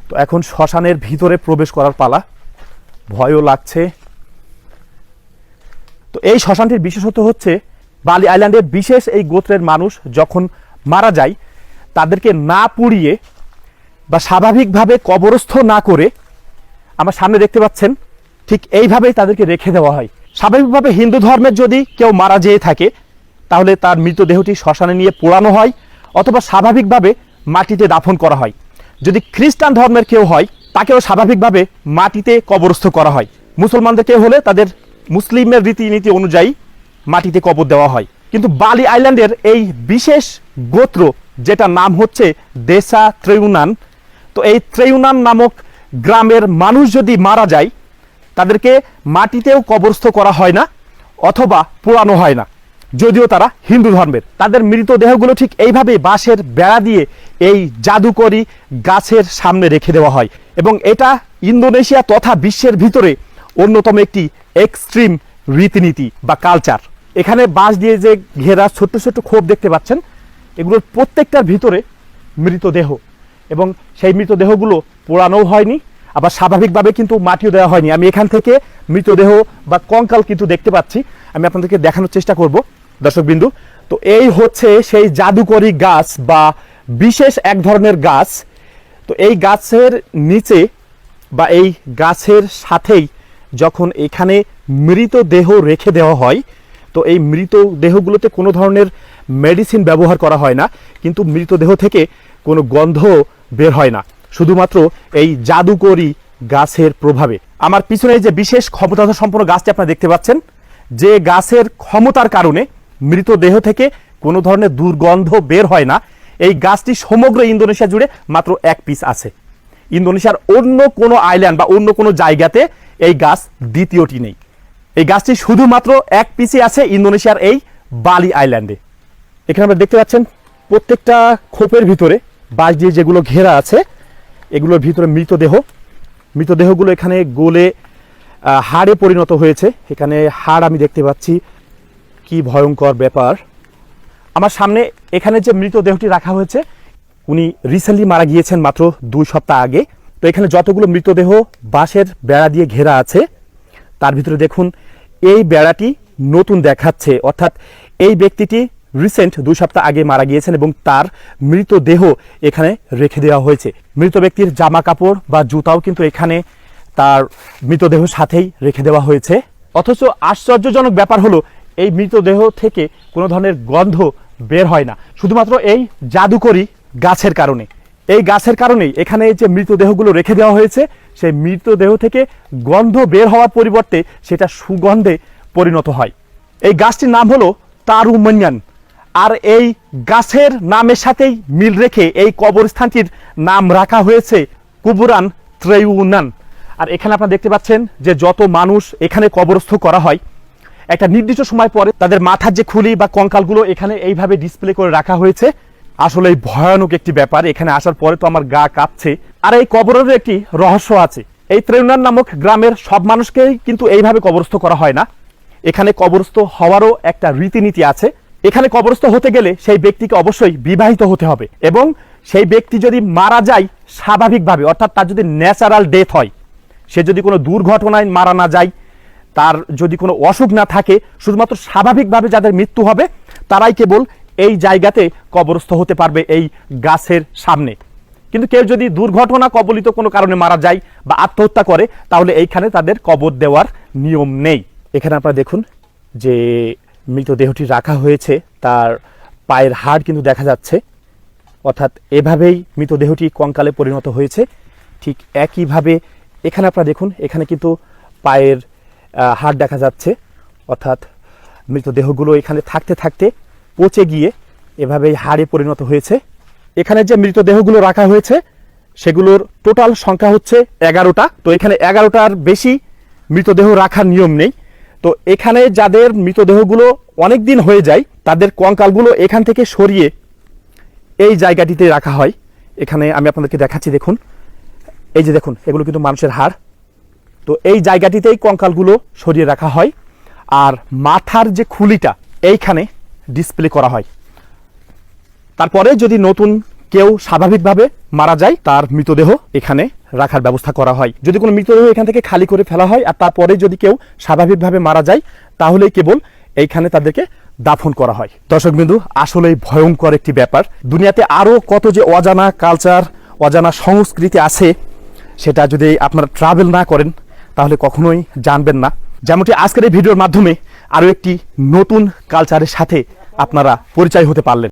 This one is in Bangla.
তো এখন শ্মশানের ভিতরে প্রবেশ করার পালা, ভয়ও লাগছে। তো এই শ্মশানটির বিশেষত্ব হচ্ছে বালি আইল্যান্ডের বিশেষ এই গোত্রের মানুষ যখন মারা যায় তাদেরকে না পুড়িয়ে বা স্বাভাবিকভাবে কবরস্থ না করে, আমার সামনে দেখতে পাচ্ছেন ঠিক এইভাবেই তাদেরকে রেখে দেওয়া হয়। স্বাভাবিকভাবে হিন্দু ধর্মের যদি কেউ মারা যেয়ে থাকে তাহলে তার মৃতদেহটি শ্মশানে নিয়ে পোড়ানো হয় অথবা স্বাভাবিকভাবে মাটিতে দাফন করা হয়। যদি খ্রিস্টান ধর্মের কেউ হয় তাকেও স্বাভাবিকভাবে মাটিতে কবরস্থ করা হয়। মুসলমানদের কেউ হলে তাদের মুসলিমের রীতিনীতি অনুযায়ী মাটিতে কবর দেওয়া হয়। কিন্তু বালি আইল্যান্ডের এই বিশেষ গোত্র যেটা নাম হচ্ছে দেশা ত্রেউনান, তো এই ত্রেউনান নামক গ্রামের মানুষ যদি মারা যায় তাদেরকে মাটিতেও কবরস্থ করা হয় না অথবা পোড়ানো হয় না, যদিও তারা হিন্দু ধর্মের। তাদের মৃতদেহগুলো ঠিক এইভাবে বাঁশের বেড়া দিয়ে এই জাদুকরি গাছের সামনে রেখে দেওয়া হয় এবং এটা ইন্দোনেশিয়া তথা বিশ্বের ভিতরে অন্যতম একটি এক্সট্রিম রীতিনীতি বা কালচার। এখানে বাঁশ দিয়ে যে ঘেরা ছোট্ট ছোট্ট খোপ দেখতে পাচ্ছেন, এগুলোর প্রত্যেকটার ভিতরে মৃতদেহ এবং সেই মৃতদেহগুলো পোড়ানোও হয়নি, আবার স্বাভাবিকভাবে কিন্তু মাটিও দেওয়া হয়নি। আমি এখান থেকে মৃতদেহ বা কঙ্কাল কিন্তু দেখতে পাচ্ছি, আমি আপনাদেরকে দেখানোর চেষ্টা করব দর্শকবিন্দু। তো এই হচ্ছে সেই জাদুকরি গাছ বা বিশেষ এক ধরনের গাছ। তো এই গাছের নিচে বা এই গাছের সাথেই যখন এখানে মৃতদেহ রেখে দেওয়া হয়, তো এই মৃতদেহগুলোতে কোনো ধরনের মেডিসিন ব্যবহার করা হয় না, কিন্তু মৃতদেহ থেকে কোনো গন্ধ বের হয় না, শুধুমাত্র এই জাদুকরি গাছের প্রভাবে। আমার পিছনে যে বিশেষ ক্ষমতা সম্পন্ন গাছটি আপনারা দেখতে পাচ্ছেন, যে গাছের ক্ষমতার কারণে মৃতদেহ থেকে কোনো ধরনের দুর্গন্ধ বের হয় না, এই গাছটি সমগ্র ইন্দোনেশিয়া জুড়ে মাত্র এক পিস আছে। ইন্দোনেশিয়ার অন্য কোনো আইল্যান্ড বা অন্য কোনো জায়গাতে এই গাছ দ্বিতীয়টি নেই। এই গাছটি শুধুমাত্র এক পিসই আছে ইন্দোনেশিয়ার এই বালি আইল্যান্ডে। এখানে আমরা দেখতে পাচ্ছেন প্রত্যেকটা খোপের ভিতরে বাঁশ দিয়ে যেগুলো ঘেরা আছে, এগুলোর ভিতরে মৃতদেহগুলো এখানে গলে হাড়ে পরিণত হয়েছে। এখানে হাড় আমি দেখতে পাচ্ছি, কি ভয়ঙ্কর ব্যাপার। আমার সামনে এখানে যে মৃতদেহটি রাখা হয়েছে, উনি রিসেন্টলি মারা গিয়েছেন মাত্র 2 সপ্তাহ আগে। তো এখানে যতগুলো মৃতদেহ বাঁশের বেড়া দিয়ে ঘেরা আছে, তার ভিতরে দেখুন এই বেড়াটি নতুন দেখাচ্ছে, অর্থাৎ এই ব্যক্তিটি রিসেন্ট 2 সপ্তাহ আগে মারা গিয়েছেন এবং তার মৃতদেহ এখানে রেখে দেওয়া হয়েছে। মৃত ব্যক্তির জামা কাপড় বা জুতাও কিন্তু এখানে তার মৃতদেহ সাথেই রেখে দেওয়া হয়েছে। অথচ আশ্চর্যজনক ব্যাপার হলো এই মৃতদেহ থেকে কোনো ধরনের গন্ধ বের হয় না, শুধুমাত্র এই জাদুকরি গাছের কারণে। এই গাছের কারণেই এখানে যে মৃতদেহগুলো রেখে দেওয়া হয়েছে, সেই মৃতদেহ থেকে গন্ধ বের হওয়ার পরিবর্তে সেটা সুগন্ধে পরিণত হয়। এই গাছটির নাম হলো তারুমন্যান, আর এই গাছের নামের সাথেই মিল রেখে এই কবরস্থানটির নাম রাখা হয়েছে কুবুরান ত্রেউনান। আর এখানে আপনারা দেখতে পাচ্ছেন যে যত মানুষ এখানে কবরস্থ করা হয়, একটা নির্দিষ্ট সময় পরে তাদের মাথার যে খুলি বা কঙ্কালগুলো এখানে এইভাবে ডিসপ্লে করে রাখা হয়েছে। আসলে ভয়ানক একটি ব্যাপার, এখানে আসার পরে তো আমার গা কাঁপছে। আর এই কবরের একটি রহস্য আছে। এই ত্রেউনান নামক গ্রামের সব মানুষকেই কিন্তু এইভাবে কবরস্থ করা হয় না, এখানে কবরস্থ হওয়ারও একটা রীতিনীতি আছে। এখানে কবরস্থ হতে গেলে সেই ব্যক্তিকে অবশ্যই বিবাহিত হতে হবে এবং সেই ব্যক্তি যদি মারা যায় স্বাভাবিকভাবে, অর্থাৎ তার যদি ন্যাচারাল ডেথ হয়, সে যদি কোনো দুর্ঘটনায় মারা না যায়, তার যদি কোনো অসুখ না থাকে, শুধুমাত্র স্বাভাবিকভাবে যাদের মৃত্যু হবে তারাই কেবল এই জায়গাতে কবরস্থ হতে পারবে এই গাছের সামনে। কিন্তু কেউ যদি দুর্ঘটনা কবলিত কোনো কারণে মারা যায় বা আত্মহত্যা করে, তাহলে এইখানে তাদের কবর দেওয়ার নিয়ম নেই। এখানে আপনারা দেখুন যে মৃতদেহটি রাখা হয়েছে, তার পায়ের হাড় কিন্তু দেখা যাচ্ছে, অর্থাৎ এভাবেই মৃতদেহটি কঙ্কালে পরিণত হয়েছে। ঠিক একইভাবে এখানে আপনারা দেখুন, এখানে কিন্তু পায়ের হাড় দেখা যাচ্ছে, অর্থাৎ মৃতদেহগুলো এখানে থাকতে থাকতে পচে গিয়ে এভাবেই হাড়ে পরিণত হয়েছে। এখানে যে মৃতদেহগুলো রাখা হয়েছে সেগুলোর টোটাল সংখ্যা হচ্ছে 11টা। তো এখানে 11টার বেশি মৃতদেহ রাখার নিয়ম নেই। তো এখানে যাদের মৃতদেহগুলো অনেক দিন হয়ে যায়, তাদের কঙ্কালগুলো এখান থেকে সরিয়ে এই জায়গাটিতে রাখা হয়। এখানে আমি আপনাদেরকে দেখাচ্ছি, দেখুন, এই যে দেখুন, এগুলো কিন্তু মানুষের হাড়। তো এই জায়গাটিতেই কঙ্কালগুলো সরিয়ে রাখা হয়, আর মাথার যে খুলিটা এইখানে ডিসপ্লে করা হয়। তারপরে যদি নতুন কেউ স্বাভাবিকভাবে মারা যায় তার মৃতদেহ এখানে রাখার ব্যবস্থা করা হয়। যদি কোনো মৃতদেহ এখান থেকে খালি করে ফেলা হয় আর তারপরে যদি কেউ স্বাভাবিকভাবে মারা যায় তাহলেই কেবল এইখানে তাদেরকে দাফন করা হয়। দর্শকবিন্দু, আসলেই ভয়ঙ্কর একটি ব্যাপার। দুনিয়াতে আরও কত যে অজানা কালচার, অজানা সংস্কৃতি আছে, সেটা যদি আপনারা ট্রাভেল না করেন তাহলে কখনোই জানবেন না। যেমনটি আজকের এই ভিডিওর মাধ্যমে আরও একটি নতুন কালচারের সাথে আপনারা পরিচয় হতে পারলেন।